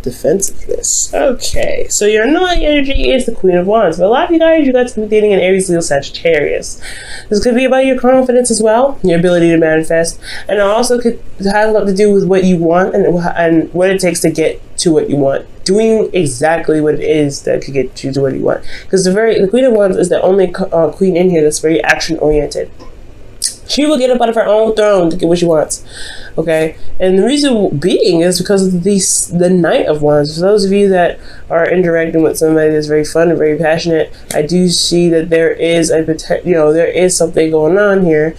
defensiveness. Okay, so your annoying energy is the Queen of Wands. For a lot of you guys could be dating an Aries, Leo, Sagittarius. This could be about your confidence as well, your ability to manifest, and it also could have a lot to do with what you want and what it takes to get to what you want. Doing exactly what it is that could get you to what you want. Because the Queen of Wands is the only queen in here that's very action oriented. She will get up out of her own throne to get what she wants. Okay, and the reason being is because of the Knight of Wands. For those of you that are interacting with somebody that's very fun and very passionate, I do see that there is there is something going on here.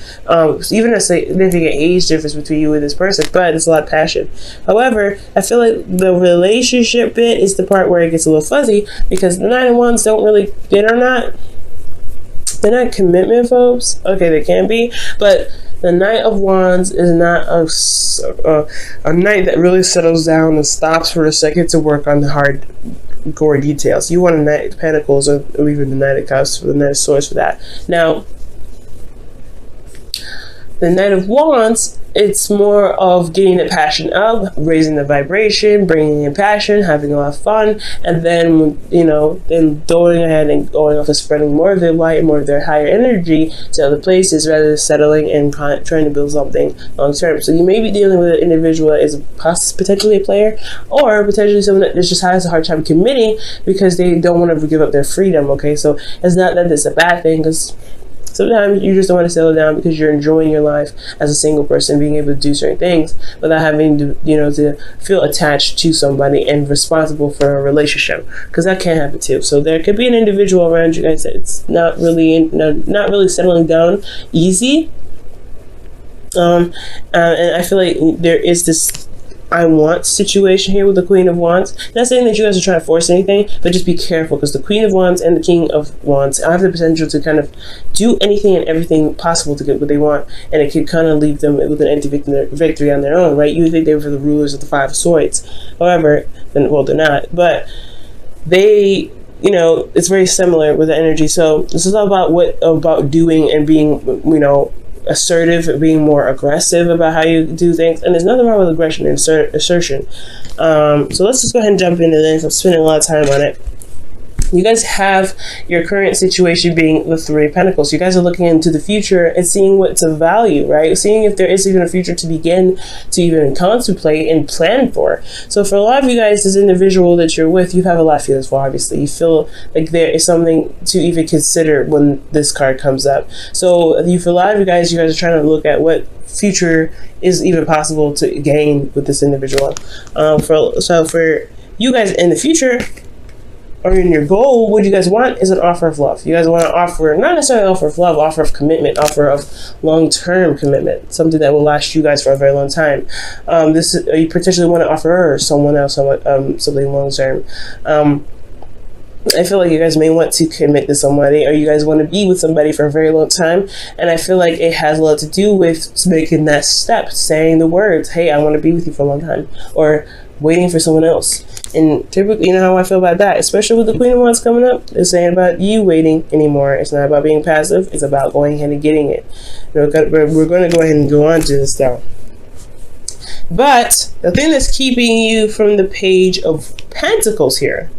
Even a significant age difference between you and this person, but it's a lot of passion. However, I feel like the relationship bit is the part where it gets a little fuzzy, because the Knight of Wands they're not commitment phobes. Okay, they can be, but the Knight of Wands is not a knight that really settles down and stops for a second to work on the hardcore details. You want a Knight of Pentacles or even the Knight of Cups, for the Knight of Swords for that. Now, the Knight of Wands, it's more of getting the passion up, raising the vibration, bringing in passion, having a lot of fun, and then, then going ahead and going off and spreading more of their light, more of their higher energy to other places, rather than settling and trying to build something long term. So you may be dealing with an individual that is potentially a player, or potentially someone that just has a hard time committing because they don't want to give up their freedom. Okay, so it's not that it's a bad thing, because sometimes you just don't want to settle down because you're enjoying your life as a single person, being able to do certain things without having to, to feel attached to somebody and responsible for a relationship, because that can happen too. So there could be an individual around you guys that's not really settling down easy. And I feel like there is this I want situation here with the Queen of Wands. Not saying that you guys are trying to force anything, but just be careful, because the Queen of Wands and the King of Wands have the potential to kind of do anything and everything possible to get what they want, and it could kind of leave them with an empty victory on their own, right? You would think they were the rulers of the Five of Swords. However, they're not, but they, it's very similar with the energy. So this is all about doing and being, assertive, being more aggressive about how you do things. And there's nothing wrong with aggression and assertion. So let's just go ahead and jump into this. I'm spending a lot of time on it. You guys have your current situation being the Three of Pentacles. You guys are looking into the future and seeing what's of value, right? Seeing if there is even a future to begin to even contemplate and plan for. So for a lot of you guys, this individual that you're with, you have a lot of feelings for, obviously. You feel like there is something to even consider when this card comes up. So for a lot of you guys are trying to look at what future is even possible to gain with this individual. So for you guys in the future, or in your goal, what you guys want is an offer of love. You guys want to offer, not necessarily offer of love, offer of commitment, offer of long-term commitment, something that will last you guys for a very long time. You potentially want to offer her or someone else something long-term. I feel like you guys may want to commit to somebody, or you guys want to be with somebody for a very long time, and I feel like it has a lot to do with making that step, saying the words, hey, I want to be with you for a long time, or waiting for someone else. And typically, you know how I feel about that, especially with the Queen of Wands coming up. It's saying about you waiting anymore. It's not about being passive. It's about going ahead and getting it. We're going to go ahead and go on to this now. But the thing that's keeping you from the Page of Pentacles here,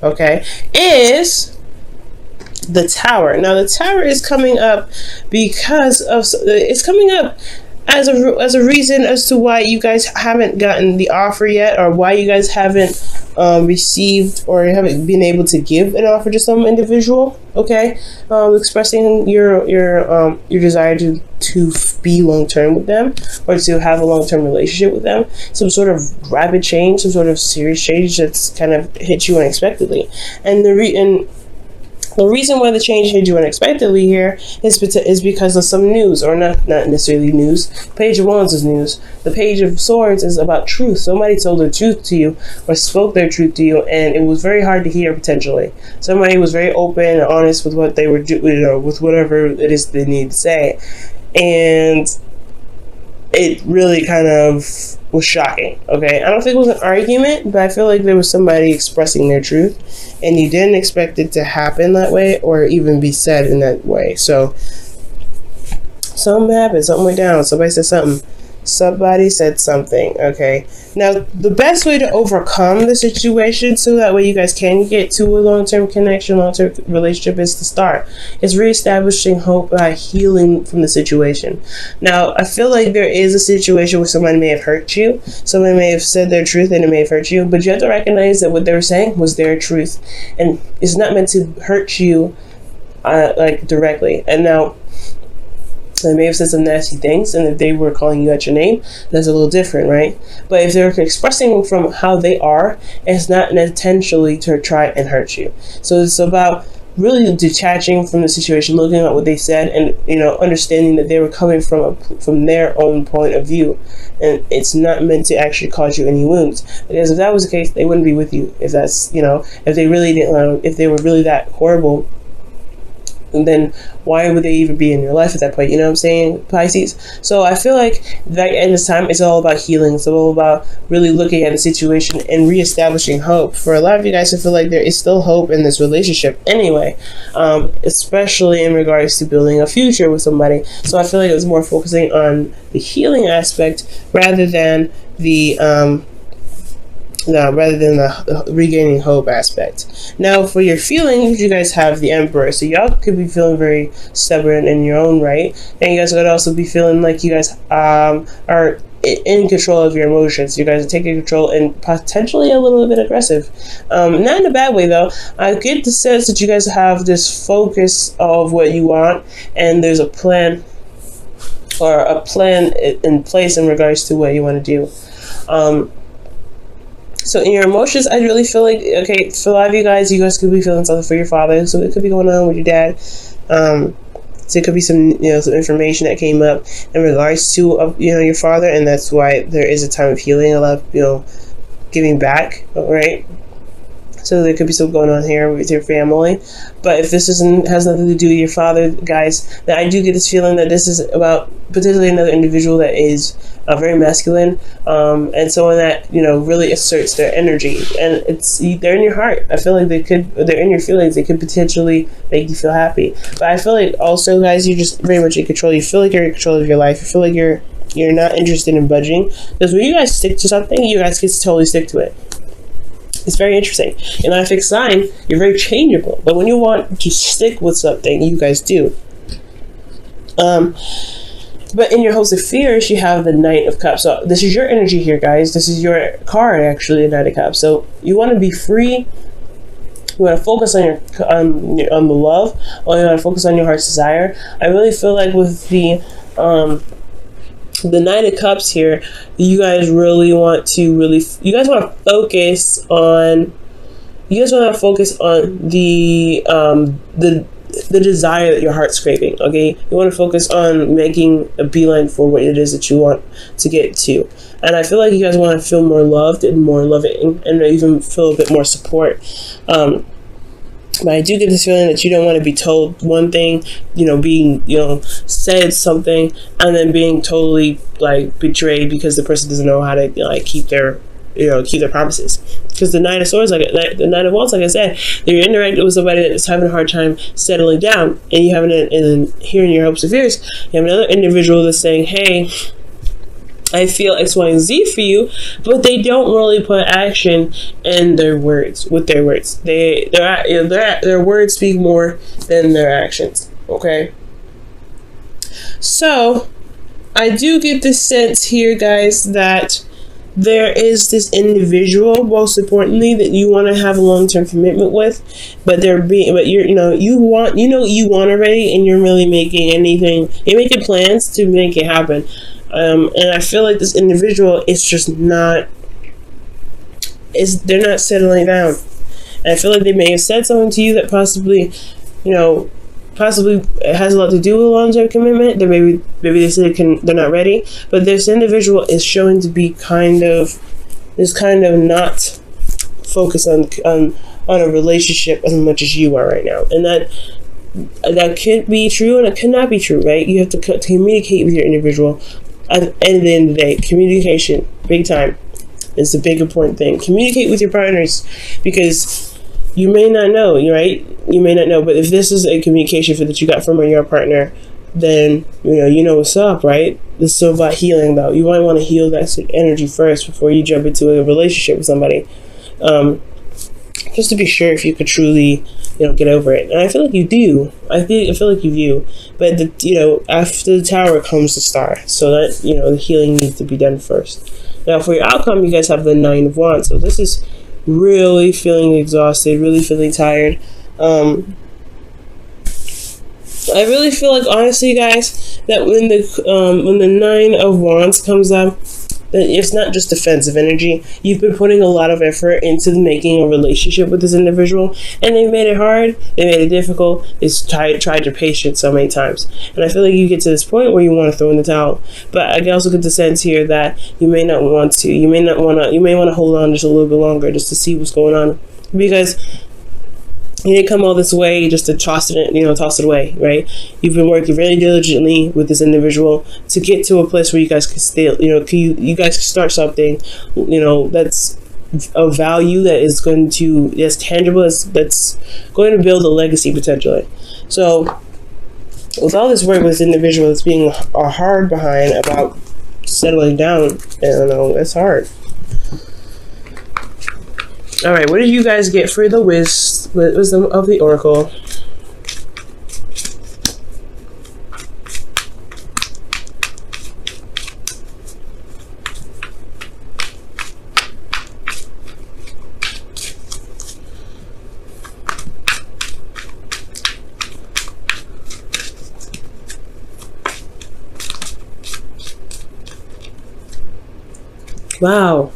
okay, is the Tower. Now, the Tower is coming up because of, it's coming up as a reason as to why you guys haven't gotten the offer yet, or why you guys haven't received or haven't been able to give an offer to some individual. Okay, expressing your desire to be long term with them, or to have a long term relationship with them. Some sort of rapid change, some sort of serious change that's kind of hit you unexpectedly, and the reason why the change hit you unexpectedly here is because of some news, or not necessarily news. Page of Wands is news. The Page of Swords is about truth. Somebody told the truth to you, or spoke their truth to you, and it was very hard to hear potentially. Somebody was very open and honest with what they were doing, with whatever it is they need to say, and it really kind of was shocking. Okay, I don't think it was an argument, but I feel like there was somebody expressing their truth, and you didn't expect it to happen that way, or even be said in that way. So something happened, something went down, somebody said something, Somebody said something. Okay. Now, the best way to overcome the situation so that way you guys can get to a long-term connection, long-term relationship is to start. It's reestablishing hope by healing from the situation. Now, I feel like there is a situation where somebody may have hurt you. Somebody may have said their truth and it may have hurt you. But you have to recognize that what they were saying was their truth. And it's not meant to hurt you like directly. And now, they may have said some nasty things, and if they were calling you at your name, that's a little different, right? But if they're expressing from how they are, it's not intentionally to try and hurt you. So it's about really detaching from the situation, looking at what they said, and understanding that they were coming from their own point of view, and it's not meant to actually cause you any wounds. Because if that was the case, they wouldn't be with you. If that's if they really didn't, if they were really that horrible, and then why would they even be in your life at that point? You know what I'm saying, Pisces? So I feel like that at this time, it's all about healing. It's all about really looking at the situation and reestablishing hope. For a lot of you guys, I feel like there is still hope in this relationship anyway, especially in regards to building a future with somebody. So I feel like it was more focusing on the healing aspect rather than the regaining hope aspect. Now, for your feelings, you guys have the Emperor. So y'all could be feeling very stubborn in your own right. And you guys could also be feeling like you guys are in control of your emotions. You guys are taking control and potentially a little bit aggressive. Not in a bad way, though. I get the sense that you guys have this focus of what you want, and there's a plan in place in regards to what you want to do. So in your emotions, I really feel like, okay, for a lot of you guys could be feeling something for your father. So it could be going on with your dad. So it could be some information that came up in regards to, your father. And that's why there is a time of healing, a lot of, giving back, right? So there could be something going on here with your family. But if this has nothing to do with your father, guys, then I do get this feeling that this is about potentially another individual that is very masculine, and someone that really asserts their energy, and they're in your heart. I feel like they're in your feelings. They could potentially make you feel happy. But I feel like also, guys, you're just very much in control. You feel like you're in control of your life. You feel like you're not interested in budging, because when you guys stick to something, you guys get to totally stick to it. It's very interesting. In a fixed sign, you're very changeable. But when you want to stick with something, you guys do. But in your host of fears, you have the Knight of Cups. So this is your energy here, guys. This is your card, actually, the Knight of Cups. So you want to be free. You want to focus on the love, or you want to focus on your heart's desire. I really feel like with the Knight of Cups here, you guys really want to you guys want to focus on the desire that your heart's craving. Okay, you want to focus on making a beeline for what it is that you want to get to. And I feel like you guys want to feel more loved and more loving, and even feel a bit more support. But I do get this feeling that you don't want to be told one thing, being, said something, and then being totally betrayed because the person doesn't know how to keep their promises. Because the Knight of Swords, the Knight of Wands, like I said, you're interacting with somebody that's having a hard time settling down, and you have and here in your hopes and fears, you have another individual that's saying, hey, I feel X, Y, and Z for you, but they don't really put action in their words. With their words, their words speak more than their actions. Okay, so I do get this sense here, guys, that there is this individual, most importantly, that you want to have a long-term commitment with, but you want already, and you're really you're making plans to make it happen. And I feel like this individual is just they're not settling down. And I feel like they may have said something to you that possibly it has a lot to do with long-term commitment. That maybe they said they're not ready, but this individual is showing to be kind of not focused on a relationship as much as you are right now, and that could be true and it could not be true, right? You have to communicate with your individual. At the end of the day, communication, big time, is a big important thing. Communicate with your partners, because you may not know, right? You may not know, but if this is a communication that you got from your partner, then you know what's up, right? This is still about healing, though. You might want to heal that energy first before you jump into a relationship with somebody, just to be sure if you could truly, get over it. And I feel like you do. I feel like you do. But after the Tower comes the Star, so that the healing needs to be done first. Now, for your outcome, you guys have the Nine of Wands. So this is really feeling exhausted, really feeling tired. I really feel like, honestly, guys, that when the Nine of Wands comes up, that it's not just defensive energy. You've been putting a lot of effort into making a relationship with this individual, and they made it hard, they made it difficult, they tried your patience so many times. And I feel like you get to this point where you want to throw in the towel. But I can also get the sense here that you may want to hold on just a little bit longer just to see what's going on. Because you didn't come all this way just to toss it away, right? You've been working really diligently with this individual to get to a place where you guys can stay, you guys can start something, that's of value, that's tangible, that's going to build a legacy potentially. So with all this work with this individual that's being hard behind about settling down, it's hard. All right, what did you guys get for the wisdom of the Oracle? Wow,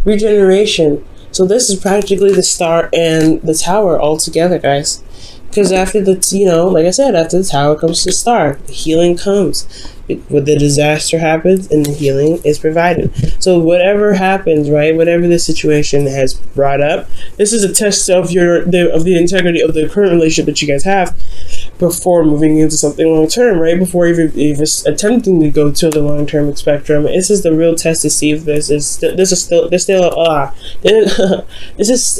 regeneration. So this is practically the Star and the Tower all together, guys. Because after like I said, after the Tower comes the Star. The healing comes. When the disaster happens and the healing is provided. So whatever happens, right? Whatever the situation has brought up, this is a test of the integrity of the current relationship that you guys have before moving into something long term, right? Before even attempting to go to the long term spectrum. This is the real test to see if this is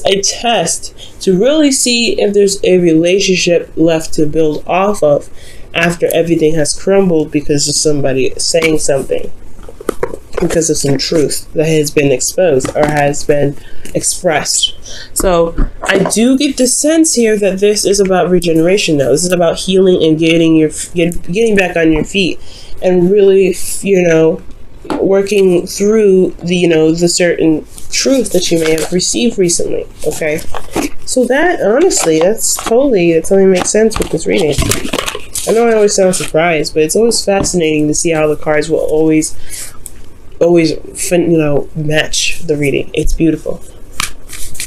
a test to really see if there's a relationship left to build off of after everything has crumbled because of somebody saying something, because of some truth that has been exposed or has been expressed. So I do get the sense here that this is about regeneration now. This is about healing and getting back on your feet and really, working through the certain truth that you may have received recently. Okay, so that honestly, that totally makes sense with this reading. I know I always sound surprised, but it's always fascinating to see how the cards will always match the reading. It's beautiful.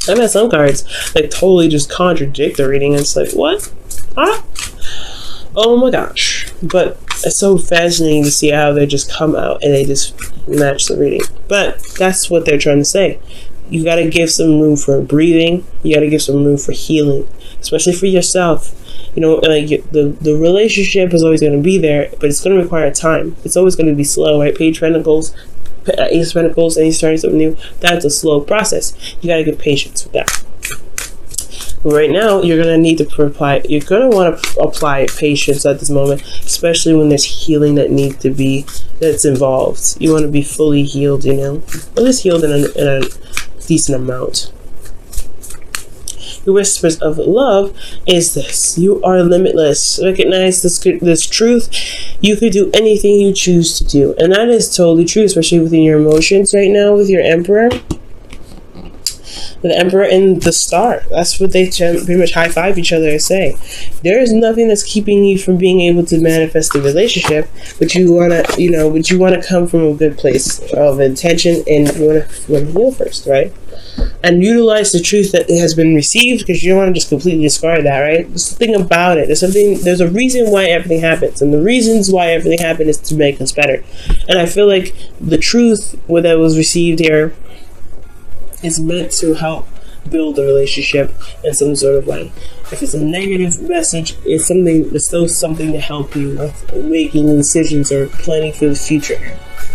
I've had some cards that totally just contradict the reading, and it's like, what? Huh? Oh my gosh. But it's so fascinating to see how they just come out and they just match the reading. But that's what they're trying to say. You got to give some room for breathing. You got to give some room for healing, especially for yourself. The relationship is always going to be there, but it's going to require time. It's always going to be slow, right? Page of Pentacles, Ace of Pentacles, and you're starting something new. That's a slow process. You got to get patience with that. But right now, you're going to need to apply. You're going to want to apply patience at this moment, especially when there's healing that's involved. You want to be fully healed, at least healed in a decent amount. The whispers of love is this: you are limitless. Recognize this truth. You could do anything you choose to do, and that is totally true, especially within your emotions right now with your Emperor. The Emperor and the Star. That's what they pretty much high five each other and say. There is nothing that's keeping you from being able to manifest the relationship, but you wanna come from a good place of intention, and you wanna heal first, right? And utilize the truth that has been received, because you don't want to just completely discard that, right? There's something about it. There's a reason why everything happens, and the reasons why everything happened is to make us better. And I feel like the truth that was received here is meant to help build a relationship in some sort of way. If it's a negative message, it's still something to help you with making decisions or planning for the future.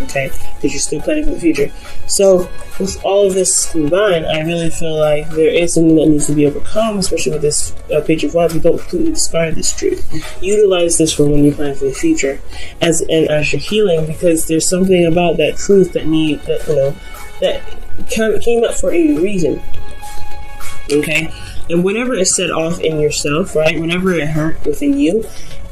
okay? Because you're still planning for the future. So with all of this combined, I really feel like there is something that needs to be overcome, especially with this Page of Wands. You don't completely discard this truth. Utilize this for when you plan for the future, as you're healing, because there's something about that truth that came up for a reason. Okay, and whenever it's set off in yourself, right? Whenever it hurt within you,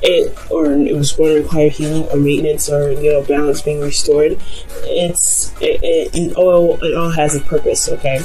it was going to require healing or maintenance or balance being restored. It all has a purpose. Okay.